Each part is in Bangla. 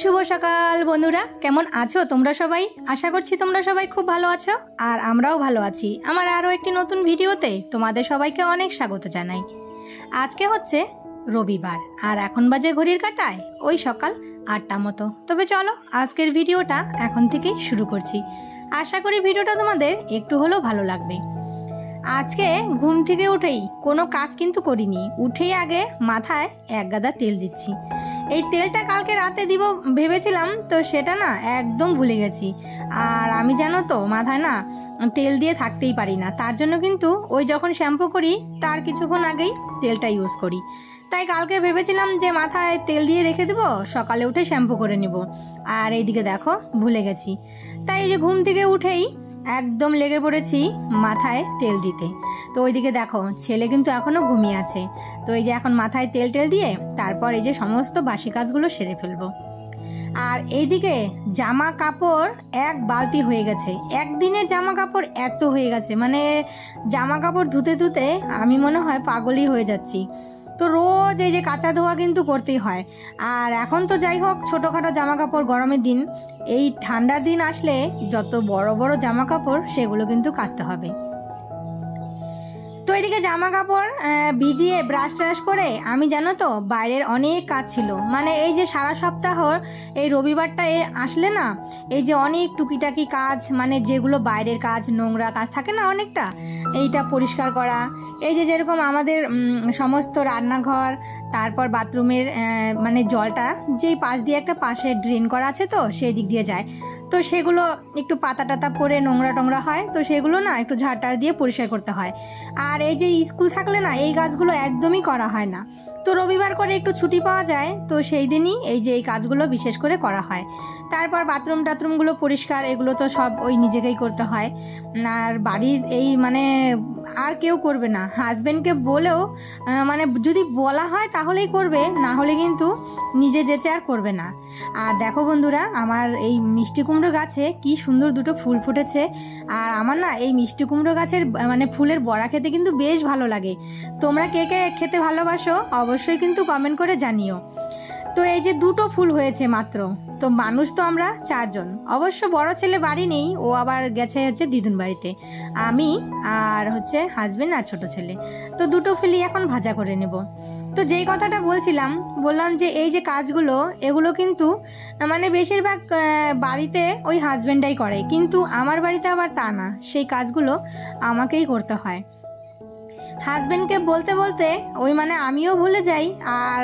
শুভ সকাল বন্ধুরা, কেমন আছো তোমরা সবাই? আশা করছি তোমরা সবাই খুব ভালো আছো আর আমরাও ভালো আছি। আমার আরও একটি নতুন ভিডিওতে তোমাদের সবাইকে অনেক স্বাগত জানাই। আজকে হচ্ছে রবিবার আর এখন বাজে ঘড়ির কাঁটায় ওই সকাল 8টা মতো। তবে চলো আজকের ভিডিওটা এখন থেকেই শুরু করছি। আশা করি ভিডিওটা তোমাদের একটু হলেও ভালো লাগবে। আজকে ঘুম থেকে উঠেই কোনো কাজ কিন্তু করিনি, উঠেই আগে মাথায় এক গাদা তেল দিচ্ছি। এই তেলটা কালকে রাতে দিব ভেবেছিলাম, তো সেটা না একদম ভুলে গেছি। আর আমি জানো তো মাথায় না তেল দিয়ে থাকতেই পারি না, তার জন্য কিন্তু ওই যখন শ্যাম্পু করি তার কিছুক্ষণ আগেই তেলটা ইউজ করি। তাই কালকে ভেবেছিলাম যে মাথায় তেল দিয়ে রেখে দেবো, সকালে উঠে শ্যাম্পু করে নিব, আর এইদিকে দেখো ভুলে গেছি। তাই এই যে ঘুম থেকে উঠেই একদম লেগে পড়েছি মাথায় তেল দিতে। তো ওইদিকে দেখো ছেলে কিন্তু এখনো ঘুমিয়ে আছে। তো এই যে এখন মাথায় তেল দিয়ে তারপর এই যে সমস্ত বাসি কাজগুলো সেরে ফেলবো। আর এইদিকে জামা কাপড় এক বালতি হয়ে গেছে। একদিনের জামা কাপড় এত হয়ে গেছে, মানে জামা কাপড় ধুতে ধুতে আমি মনে হয় পাগলই হয়ে যাচ্ছি। তো রোজ এই যে কাঁচা ধোয়া কিন্তু করতেই হয়। আর এখন তো যাই হোক ছোটোখাটো জামা কাপড় গরমের দিন, এই ঠান্ডার দিন আসলে যত বড় বড় জামা কাপড় সেগুলো কিন্তু কাচতে হবে। তো এদিকে জামা কাপড় ভিজিয়ে ব্রাশ ট্রাশ করে আমি জানো তো বাইরের অনেক কাজ ছিল, মানে এই যে সারা সপ্তাহ এই রবিবারটা আসলে না এই যে অনেক টুকিটাকি কাজ, মানে যেগুলো বাইরের কাজ নোংরা কাজ থাকে না অনেকটা, এইটা পরিষ্কার করা। এই যে যেরকম আমাদের সমস্ত রান্নাঘর, তারপর বাথরুমের মানে জলটা যেই পাশ দিয়ে একটা পাশে ড্রেন করা আছে তো সেই দিক দিয়ে যায়, তো সেগুলো একটু পাতা টাতা পরে নোংরা টোংরা হয়, তো সেগুলো না একটু ঝাড়টার দিয়ে পরিষ্কার করতে হয়। আর এই যে স্কুল থাকলে না এই কাজগুলো একদমই করা হয় না, তো রবিবার করে একটু ছুটি পাওয়া যায়, তো সেই দিনই এই যে এই কাজগুলো বিশেষ করে করা হয়। তারপর বাথরুম টাথরুমগুলো পরিষ্কার, এগুলো তো সব ওই নিজেকেই করতে হয়। আর বাড়ির এই মানে আর কেউ করবে না, হাজবেন্ডকে বলেও মানে যদি বলা হয় তাহলেই করবে, না হলে কিন্তু নিজে যেচে আর করবে না। আর দেখো বন্ধুরা, আমার এই মিষ্টি কুমড়ো গাছে কি সুন্দর দুটো ফুল ফুটেছে। আর আমার না এই মিষ্টি কুমড়ো গাছের মানে ফুলের বড়া খেতে কিন্তু বেশ ভালো লাগে। তোমরা কে কে খেতে ভালোবাসো অবশ্যই কিন্তু কমেন্ট করে জানিও। তো এই যে দুটো ফুল হয়েছে মাত্র, তো মানুষ তো আমরা 4 জন। অবশ্য বড় ছেলে বাড়ি নেই, ও আবার গেছে হচ্ছে দিদুন বাড়িতে। আমি আর হচ্ছে হাজবেন্ড আর ছোট ছেলে, তো দুটো ফুলই এখন ভাজা করে নেব। তো যেই কথাটা বললাম যে এই যে কাজগুলো এগুলো কিন্তু মানে বেশিরভাগ বাড়িতে ওই হাজবেন্ডাই করে, কিন্তু আমার বাড়িতে আবার তা না, সেই কাজগুলো আমাকেই করতে হয়। হাজবেন্ডকে বলতে বলতে ওই মানে আমিও ভুলে যাই, আর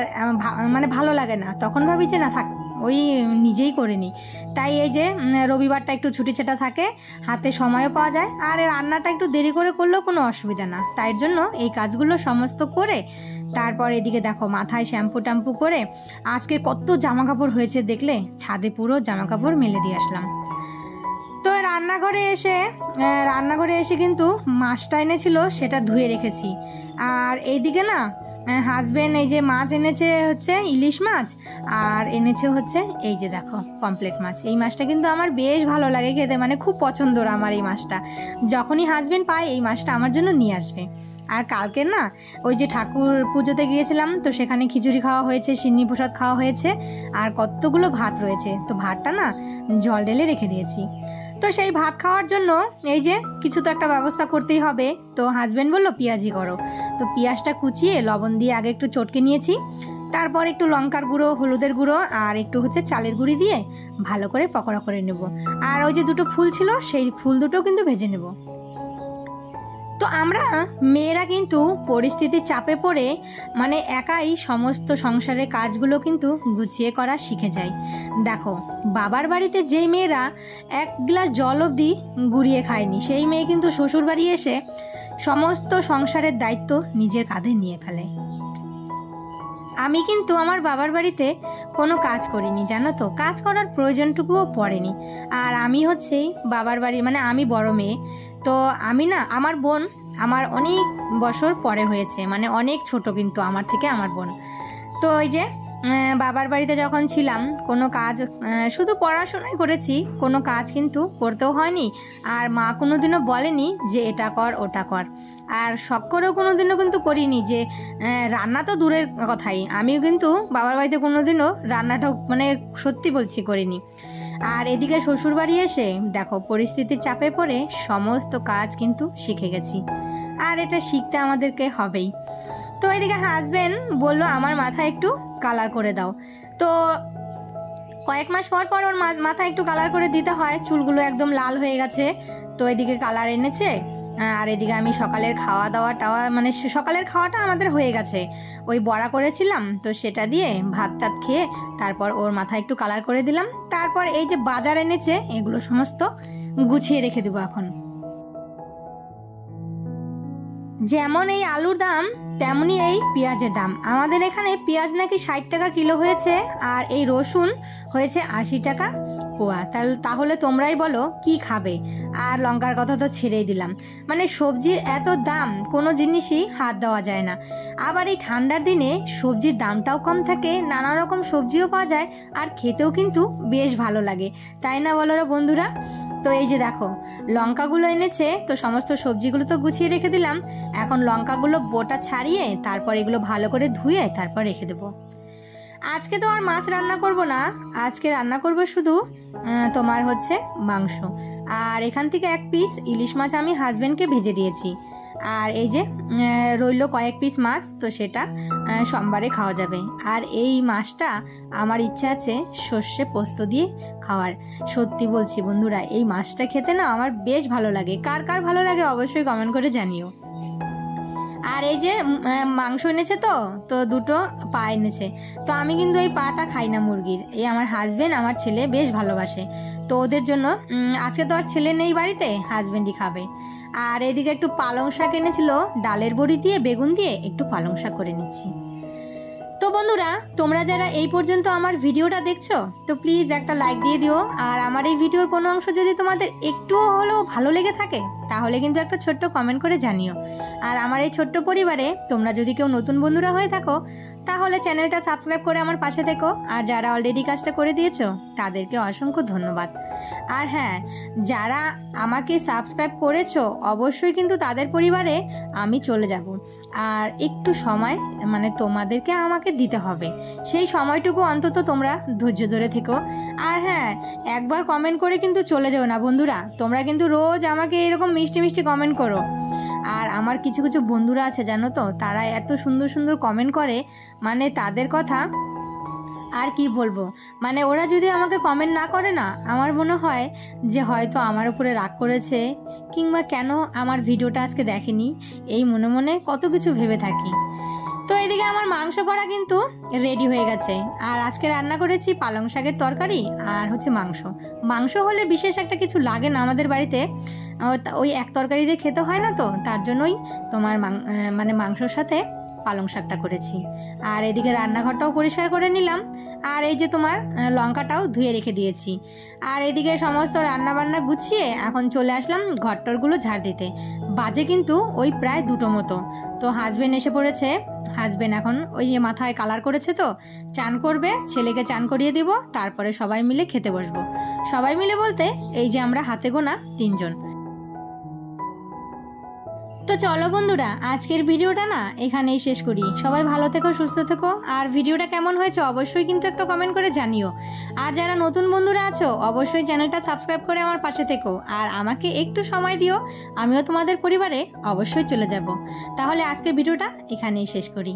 মানে ভালো লাগে না, তখন ভাবি যে না থাক ওই নিজেই করে নিই। তাই এই যে রবিবারটা একটু ছুটি ছাটা থাকে, হাতে সময়ও পাওয়া যায়, আর রান্নাটা একটু দেরি করে করলেও কোনো অসুবিধা না। তাই জন্য এই কাজগুলো সমস্ত করে তারপর এদিকে দেখো মাথায় শ্যাম্পু ট্যাম্পু করে আজকে কত জামা কাপড় হয়েছে দেখলে, ছাদে পুরো জামা কাপড় মেলে দিয়ে আসলাম। তো রান্নাঘরে এসে কিন্তু মাছটা এনেছিল সেটা ধুয়ে রেখেছি। আর এইদিকে না হাজবেন্ড এই যে মাছ এনেছে হচ্ছে ইলিশ মাছ, আর এনেছে হচ্ছে এই যে দেখো পমফ্রেট মাছ। এই মাছটা কিন্তু আমার বেশ ভালো লাগে খেতে, মানে খুব পছন্দর আমার এই মাছটা। যখনই হাজবেন্ড পায় এই মাছটা আমার জন্য নিয়ে আসবে। আর কালকে না ওই যে ঠাকুর পুজোতে গিয়েছিলাম, তো সেখানে খিচুড়ি খাওয়া হয়েছে, সিন্নি প্রসাদ খাওয়া হয়েছে, আর কতগুলো ভাত রয়েছে, তো ভাতটা না জল ঢেলে রেখে দিয়েছি। তো সেই ভাত খাওয়ার জন্য এই যে কিছু তো একটা ব্যবস্থা করতেই হবে। তো হাজবেন্ড বললো পেঁয়াজি করো, তো পেঁয়াজটা কুচিয়ে লবণ দিয়ে আগে একটু চটকে নিয়েছি, তারপর একটু লঙ্কার গুঁড়ো, হলুদের গুঁড়ো আর একটু হচ্ছে চালের গুঁড়ি দিয়ে ভালো করে পকোড়া করে নেব। আর ওই যে দুটো ফুল ছিল সেই ফুল দুটো কিন্তু ভেজে নেব। তো আমরা মেয়েরা কিন্তু পরিস্থিতির চাপে পড়ে মানে একাই সমস্ত সংসারের কাজগুলো কিন্তু গুছিয়ে করা শিখে যায়। দেখো বাবার বাড়িতে যেই মেয়েরা এক গ্লাস জল অবধি গুড়িয়ে খায়নি, সেই মেয়ে কিন্তু শ্বশুর বাড়ি এসে সমস্ত সংসারের দায়িত্ব নিজের কাঁধে নিয়ে ফেলে। আমি কিন্তু আমার বাবার বাড়িতে কোনো কাজ করিনি জানো তো, কাজ করার প্রয়োজনটুকুও পড়েনি। আর আমি হচ্ছে বাবার বাড়ি মানে আমি বড় মেয়ে, তো আমি না আমার বোন আমার অনেক বছর পরে হয়েছে, মানে অনেক ছোট কিন্তু আমার থেকে আমার বোন। তো ওই যে বাবার বাড়িতে যখন ছিলাম কোনো কাজ শুধু পড়াশোনাই করেছি, কোনো কাজ কিন্তু করতেও হয়নি। আর মা কোনোদিনও বলেনি যে এটা কর ওটা কর, আর শখ করেও কোনোদিনও কিন্তু করিনি যে রান্না তো দূরের কথাই, আমিও কিন্তু বাবার বাড়িতে কোনোদিনও রান্নাটা মানে সত্যি বলছি করিনি। আর এদিকে শ্বশুর বাড়ি এসে দেখো পরিস্থিতির চাপে পড়ে সমস্ত কাজ কিন্তু শিখে গেছি, আর এটা শিখতে আমাদেরকে হবেই। তো এদিকে হাজবেন্ড বললো আমার মাথা একটু কালার করে দাও। তো কয়েক মাস পর পর ওর মাথা একটু কালার করে দিতে হয়, চুলগুলো একদম লাল হয়ে গেছে। তো এদিকে কালার এনেছে, আর এদিকে আমি সকালের খাওয়া দাওয়া মানে সকালের খাওয়াটা আমাদের হয়ে গেছে, ওই বড়া করেছিলাম তো সেটা দিয়ে ভাত টাত খেয়ে তারপর ওর মাথা একটু কালার করে দিলাম। তারপর এই যে বাজার এনেছে এগুলো সমস্ত গুছিয়ে রেখে দেবো এখন। যেমন এই আলুর দাম তেমনি এই পেঁয়াজের দাম, আমাদের এখানে পেঁয়াজ নাকি 60 টাকা কিলো হয়েছে, আর এই রসুন হয়েছে 80 টাকা পোয়া। তাহলে তোমরাই বলো কি খাবে। আর লঙ্কার কথা তো ছেড়েই দিলাম, মানে সবজির এত দাম কোনো জিনিসই হাত দেওয়া যায় না। আবার এই ঠান্ডার দিনে সবজির দামটাও কম থাকে, নানা রকম সবজিও পাওয়া যায়, আর খেতেও কিন্তু বেশ ভালো লাগে, তাই না বলো বন্ধুরা? তো এই যে দেখো লঙ্কাগুলো এনেছে, তো সমস্ত সবজিগুলো তো গুছিয়ে রেখে দিলাম। এখন লঙ্কাগুলো বোটা ছাড়িয়ে তারপর এগুলো ভালো করে ধুয়ে তারপর রেখে দেবো। আজকে তো আর মাছ রান্না করব না, আজকে রান্না করব শুধু তোমার হচ্ছে মাংস। আর এখান থেকে এক পিস ইলিশ মাছ আমি হাজবেন্ডকে ভেজে দিয়েছি, আর এই যে রইল কয়েক পিস মাছ, তো সেটা সোমবারে খাওয়া যাবে। আর এই মাছটা আমার ইচ্ছা আছে সর্ষে পোস্ত দিয়ে খাওয়ার। সত্যি বলছি বন্ধুরা, এই মাছটা খেতে না আমার বেশ ভালো লাগে। কার কার ভালো লাগে অবশ্যই কমেন্ট করে জানিও। আর এই যে মাংস এনেছে, তো দুটো পা এনেছে, তো আমি কিন্তু এই পাটা খাই না মুরগির, এই আমার হাজবেন্ড আমার ছেলে বেশ ভালোবাসে, তো ওদের জন্য আজকে তো আর ছেলে নেই বাড়িতে, হাজবেন্ডই খাবে। আর এদিকে একটু পালং শাক এনেছিল, ডালের বড়ি দিয়ে বেগুন দিয়ে একটু পালং শাক করে নিচ্ছি। তো বন্ধুরা তোমরা যারা এই পর্যন্ত আমার ভিডিওটা দেখছো তো প্লিজ একটা লাইক দিয়ে দিও। আর আমার এই ভিডিওর কোনো অংশ যদি তোমাদের একটুও হলেও ভালো লেগে থাকে তাহলে কিন্তু একটা ছোট্ট কমেন্ট করে জানিও। আর আমার এই ছোট্ট পরিবারে তোমরা যদি কেউ নতুন বন্ধুরা হয়ে থাকো তাহলে চ্যানেলটা সাবস্ক্রাইব করে আমার পাশে থেকো, আর যারা অলরেডি কাজটা করে দিয়েছো তাদেরকে অসংখ্য ধন্যবাদ। আর হ্যাঁ, যারা আমাকে সাবস্ক্রাইব করেছো অবশ্যই কিন্তু তাদের পরিবারে আমি চলে যাব, আর একটু সময় মানে তোমাদেরকে আমাকে দিতে হবে, সেই সময়টুকু অন্তত তোমরা ধৈর্য ধরে থেকো। আর হ্যাঁ, একবার কমেন্ট করে কিন্তু চলে যাও না বন্ধুরা, তোমরা কিন্তু রোজ আমাকে এরকম মিষ্টি মিষ্টি কমেন্ট করো। আর আমার কিছু কিছু বন্ধুরা আছে জানো তো, তারা এত সুন্দর সুন্দর কমেন্ট করে, মানে তাদের কথা আর কি বলবো। মানে ওরা যদি আমাকে কমেন্ট না করে না, আমার মনে হয় যে হয়তো আমার উপরে রাগ করেছে, কিংবা কেন আমার ভিডিওটা আজকে দেখেনি, এই মনে মনে কত কিছু ভেবে থাকি। তো এদিকে আমার মাংস করা কিন্তু রেডি হয়ে গেছে, আর আজকে রান্না করেছি পালং শাকের তরকারি আর হচ্ছে মাংস হলে বিশেষ একটা কিছু লাগে না আমাদের বাড়িতে, ওই এক তরকারি দিয়ে খেতে হয় না, তো তার জন্যই তোমার মানে মাংসর সাথে পালং শাকটা করেছি। আর এদিকে রান্নাঘরটাও পরিষ্কার করে নিলাম, আর এই যে তোমার লঙ্কাটাও ধুয়ে রেখে দিয়েছি। আর এদিকে সমস্ত রান্না বান্না গুছিয়ে এখন চলে আসলাম ঘরটরগুলো ঝাড় দিতে। বাজে কিন্তু ওই প্রায় 2টো মতো। তো হাজবেন্ড এসে পড়েছে, হাজবেন্ড এখন ওই মাথায় কালার করেছে, তো চান করবে, ছেলেকে চান করিয়ে দিব, তারপরে সবাই মিলে খেতে বসবো। সবাই মিলে বলতে এই যে আমরা হাতে গোনা 3 জন। তো চলো বন্ধুরা, আজকের ভিডিওটা না এখানেই শেষ করি। সবাই ভালো থেকো, সুস্থ থেকো, আর ভিডিওটা কেমন হয়েছে অবশ্যই কিন্তু একটা কমেন্ট করে জানিও। আর যারা নতুন বন্ধুরা আছো অবশ্যই চ্যানেলটা সাবস্ক্রাইব করে আমার পাশে থেকো, আর আমাকে একটু সময় দিও, আমিও তোমাদের পরিবারে অবশ্যই চলে যাব। তাহলে আজকের ভিডিওটা এখানেই শেষ করি।